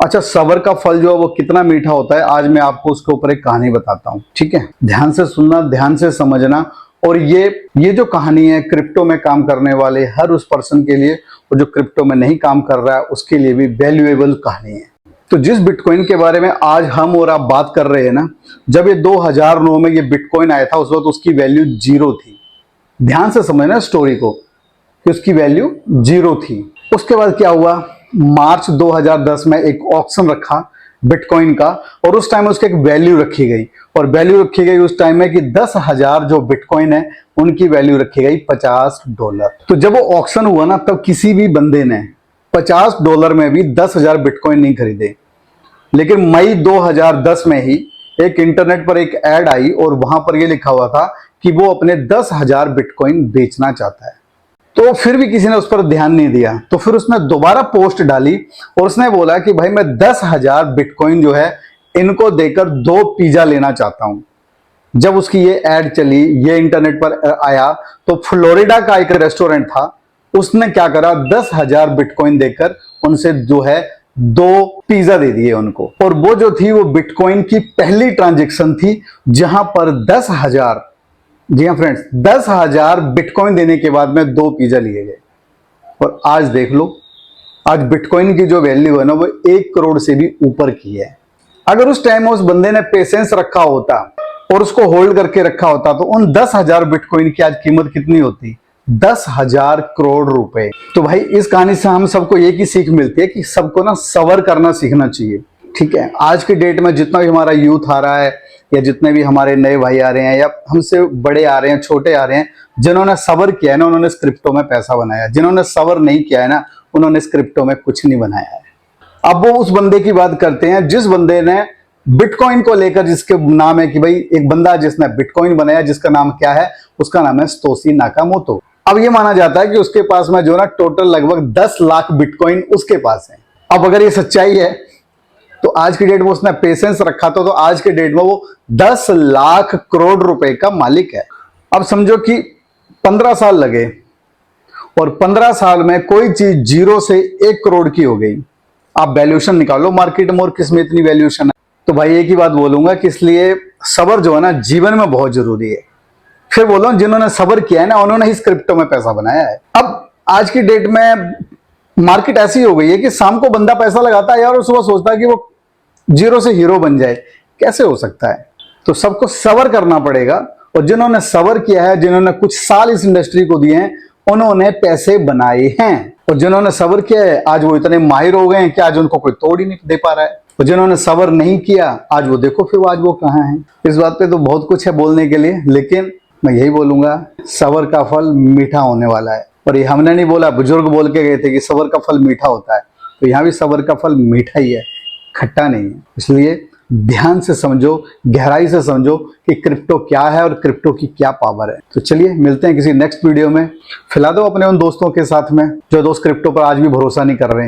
अच्छा, सबर का फल जो है वो कितना मीठा होता है, आज मैं आपको उसके ऊपर एक कहानी बताता हूँ। ठीक है, ध्यान से सुनना, ध्यान से समझना। और ये जो कहानी है क्रिप्टो में काम करने वाले हर उस पर्सन के लिए, और जो क्रिप्टो में नहीं काम कर रहा है उसके लिए भी वैल्यूएबल कहानी है। तो जिस बिटकॉइन के बारे में आज हम और आप बात कर रहे हैं ना, जब ये 2009 में ये बिटकॉइन आया था उस वक्त उसकी वैल्यू 0 थी। ध्यान से समझना स्टोरी को कि उसकी वैल्यू 0 थी। उसके बाद क्या हुआ, मार्च 2010 में एक ऑक्शन रखा बिटकॉइन का, और उस टाइम उसकी एक वैल्यू रखी गई। और वैल्यू रखी गई उस टाइम में कि 10,000 जो बिटकॉइन है उनकी वैल्यू रखी गई $50। तो जब वो ऑक्शन हुआ ना, तब किसी भी बंदे ने $50 में भी 10,000 बिटकॉइन नहीं खरीदे। लेकिन मई 2010 में ही एक इंटरनेट पर एक ऐड आई और वहां पर यह लिखा हुआ था कि वो अपने 10,000 बिटकॉइन बेचना चाहता है। तो फिर भी किसी ने उस पर ध्यान नहीं दिया। तो फिर उसने दोबारा पोस्ट डाली और उसने बोला कि भाई मैं 10,000 बिटकॉइन जो है इनको देकर 2 पिज्जा लेना चाहता हूं। जब उसकी ये ऐड चली, ये इंटरनेट पर आया, तो फ्लोरिडा का एक रेस्टोरेंट था, उसने क्या करा, 10,000 बिटकॉइन देकर उनसे जो है 2 पिज्जा दे दिए उनको। और वो जो थी वो बिटकॉइन की पहली ट्रांजेक्शन थी जहां पर 10,000, जी हाँ फ्रेंड्स, 10,000 बिटकॉइन देने के बाद में 2 पिज्जा लिए गए। और आज देख लो, आज बिटकॉइन की जो वैल्यू है ना वो 1 करोड़ से भी ऊपर की है। अगर उस टाइम उस बंदे ने पेशेंस रखा होता और उसको होल्ड करके रखा होता तो उन 10,000 बिटकॉइन की आज कीमत कितनी होती, 10,000 करोड़ रुपए। तो भाई इस कहानी से हम सबको एक ही सीख मिलती है कि सबको ना सबर करना सीखना चाहिए। ठीक है, आज के डेट में जितना भी हमारा यूथ आ रहा है या जितने भी हमारे नए भाई आ रहे हैं या हमसे बड़े आ रहे हैं, छोटे आ रहे हैं, जिन्होंने सबर किया है ना उन्होंने क्रिप्टो में पैसा बनाया, जिन्होंने सबर नहीं किया है ना उन्होंने क्रिप्टो में कुछ नहीं बनाया है। अब वो उस बंदे की बात करते हैं जिस बंदे ने बिटकॉइन को लेकर, जिसके नाम है कि भाई एक बंदा जिसने बिटकॉइन बनाया, जिसका नाम क्या है, उसका नाम है सतोशी नाकामोटो। अब ये माना जाता है कि उसके पास में जो ना टोटल लगभग 10 लाख बिटकॉइन उसके पास है। अब अगर ये सच्चाई है तो आज की डेट में उसने पेशेंस रखा था तो आज के डेट में वो 10 लाख करोड़ रुपए का मालिक है। अब समझो कि 15 साल लगे और 15 साल में कोई चीज 0 से 1 करोड़ की हो गई। आप वैल्यूएशन निकालो मार्केट में और किसमें इतनी वैल्यूएशन है। तो भाई एक ही बात बोलूंगा कि इसलिए सबर जो है ना जीवन में बहुत जरूरी है। फिर बोलो, जिन्होंने सबर किया है ना उन्होंने इस क्रिप्टो में पैसा बनाया है। अब आज की डेट में मार्केट ऐसी हो गई है कि शाम को बंदा पैसा लगाता है यार और सुबह सोचता है कि वो 0 से हीरो बन जाए। कैसे हो सकता है? तो सबको सबर करना पड़ेगा। और जिन्होंने सबर किया है, जिन्होंने कुछ साल इस इंडस्ट्री को दिए हैं, उन्होंने पैसे बनाए हैं। और जिन्होंने सबर किया है आज वो इतने माहिर हो गए हैं कि आज उनको कोई तोड़ ही नहीं दे पा रहा है। और जिन्होंने सबर नहीं किया आज वो देखो फिर आज वो कहाँ हैं। इस बात पे तो बहुत कुछ है बोलने के लिए, लेकिन मैं यही बोलूंगा, सबर का फल मीठा होने वाला है। और ये हमने नहीं बोला, बुजुर्ग बोल के गए थे कि सबर का फल मीठा होता है। तो यहाँ भी सबर का फल मीठा ही है, खट्टा नहीं है। इसलिए ध्यान से समझो, गहराई से समझो कि क्रिप्टो क्या है और क्रिप्टो की क्या पावर है। तो चलिए मिलते हैं किसी नेक्स्ट वीडियो में। फैला दो अपने उन दोस्तों के साथ में जो दोस्त क्रिप्टो पर आज भी भरोसा नहीं कर रहे हैं।